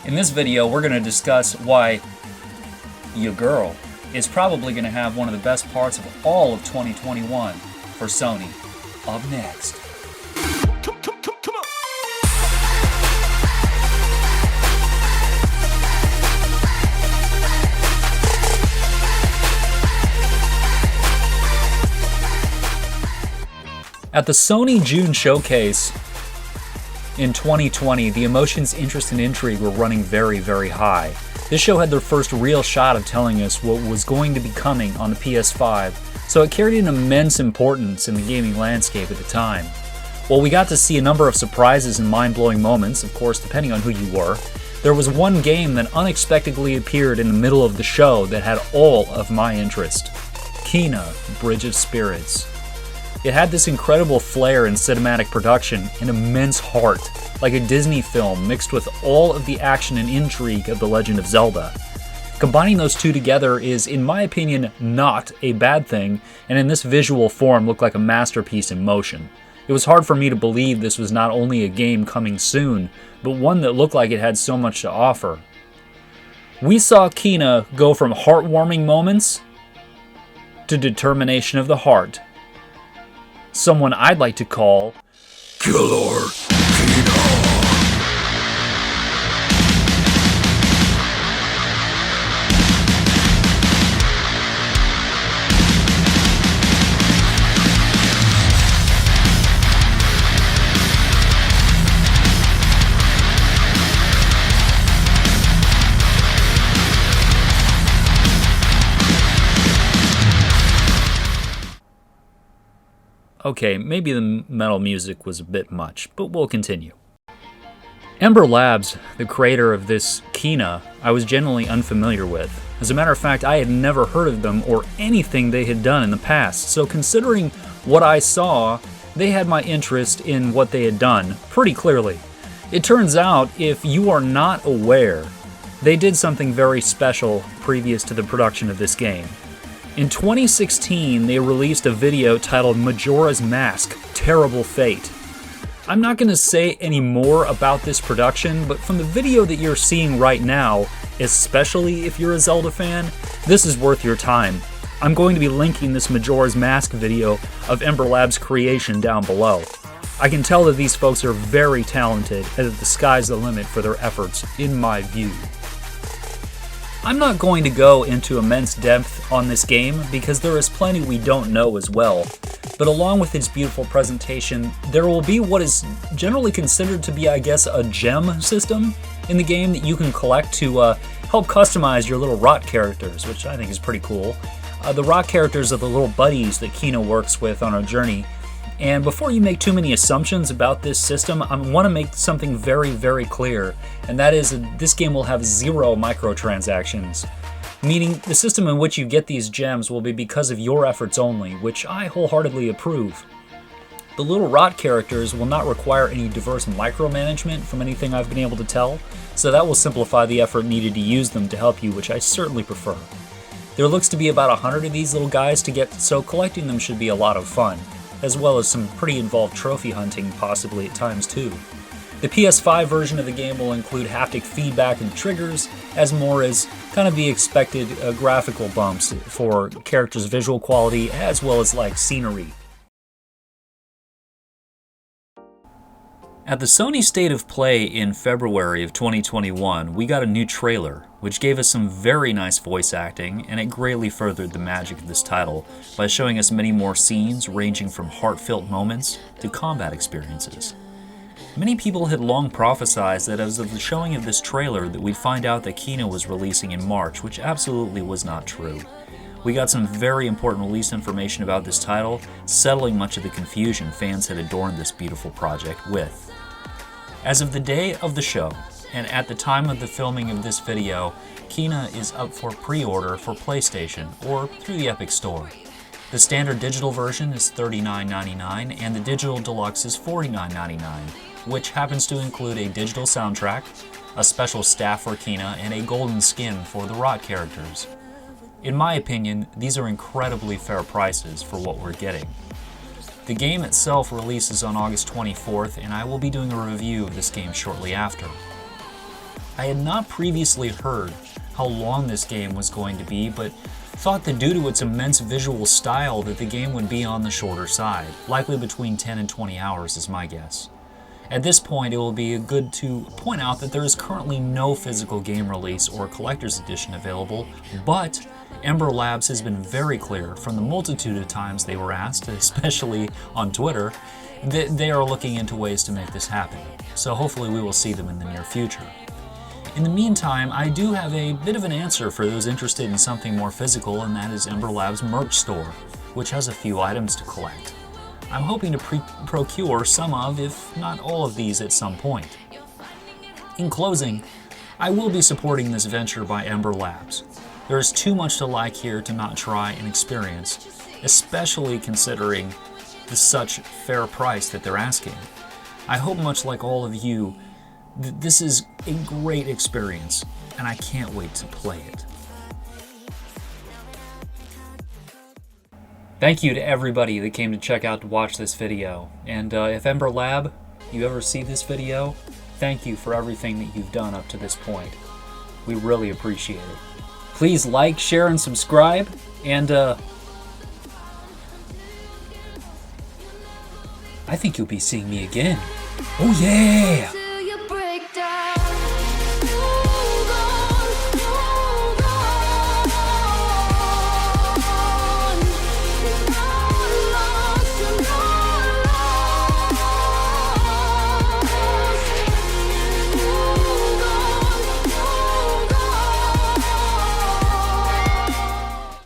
In this video, we're going to discuss why your girl is probably going to have one of the best parts of all of 2021 for Sony. Up next. Come on. At the Sony June showcase in 2020, the emotions, interest, and intrigue were running very, very high. This show had their first real shot of telling us what was going to be coming on the PS5, so it carried an immense importance in the gaming landscape at the time. While we got to see a number of surprises and mind-blowing moments, of course depending on who you were, there was one game that unexpectedly appeared in the middle of the show that had all of my interest. Kena: Bridge of Spirits. It had this incredible flair in cinematic production and immense heart, like a Disney film mixed with all of the action and intrigue of The Legend of Zelda. Combining those two together is, in my opinion, not a bad thing, and in this visual form looked like a masterpiece in motion. It was hard for me to believe this was not only a game coming soon, but one that looked like it had so much to offer. We saw Kena go from heartwarming moments to determination of the heart. Someone I'd like to call Killer Kena. Okay, maybe the metal music was a bit much, but we'll continue. Ember Labs, the creator of this Kena, I was generally unfamiliar with. As a matter of fact, I had never heard of them or anything they had done in the past, so considering what I saw, they had my interest in what they had done pretty clearly. It turns out, if you are not aware, they did something very special previous to the production of this game. In 2016, they released a video titled Majora's Mask: Terrible Fate. I'm not going to say any more about this production, but from the video that you're seeing right now, especially if you're a Zelda fan, this is worth your time. I'm going to be linking this Majora's Mask video of Ember Labs' creation down below. I can tell that these folks are very talented and that the sky's the limit for their efforts, in my view. I'm not going to go into immense depth on this game because there is plenty we don't know as well, but along with its beautiful presentation, there will be what is generally considered to be, I guess, a gem system in the game that you can collect to help customize your little rock characters, which I think is pretty cool. The rock characters are the little buddies that Kena works with on our journey. And before you make too many assumptions about this system, I want to make something very, very clear, and that is that this game will have 0 microtransactions, meaning the system in which you get these gems will be because of your efforts only, which I wholeheartedly approve. The little rot characters will not require any diverse micromanagement from anything I've been able to tell, so that will simplify the effort needed to use them to help you, which I certainly prefer. There looks to be about 100 of these little guys to get, so collecting them should be a lot of fun, as well as some pretty involved trophy hunting possibly at times too. The PS5 version of the game will include haptic feedback and triggers, as more as kind of the expected graphical bumps for characters' visual quality, as well as like scenery. At the Sony State of Play in February of 2021, we got a new trailer, which gave us some very nice voice acting, and it greatly furthered the magic of this title by showing us many more scenes ranging from heartfelt moments to combat experiences. Many people had long prophesied that as of the showing of this trailer that we'd find out that Kena was releasing in March, which absolutely was not true. We got some very important release information about this title, settling much of the confusion fans had adorned this beautiful project with. As of the day of the show, and at the time of the filming of this video, Kena is up for pre-order for PlayStation or through the Epic Store. The standard digital version is $39.99 and the digital deluxe is $49.99, which happens to include a digital soundtrack, a special staff for Kena, and a golden skin for the Rot characters. In my opinion, these are incredibly fair prices for what we're getting. The game itself releases on August 24th, and I will be doing a review of this game shortly after. I had not previously heard how long this game was going to be, but thought that due to its immense visual style that the game would be on the shorter side, likely between 10 and 20 hours is my guess. At this point, it will be good to point out that there is currently no physical game release or collector's edition available, but Ember Labs has been very clear from the multitude of times they were asked, especially on Twitter, that they are looking into ways to make this happen. So hopefully we will see them in the near future. In the meantime, I do have a bit of an answer for those interested in something more physical, and that is Ember Labs' merch store, which has a few items to collect. I'm hoping to procure some of, if not all of these at some point. In closing, I will be supporting this venture by Ember Labs. There is too much to like here to not try and experience, especially considering the such fair price that they're asking. I hope, much like all of you, this is a great experience, and I can't wait to play it. Thank you to everybody that came to check out to watch this video, and if Ember Lab, you ever see this video, thank you for everything that you've done up to this point. We really appreciate it. Please like, share, and subscribe, and I think you'll be seeing me again. Oh yeah!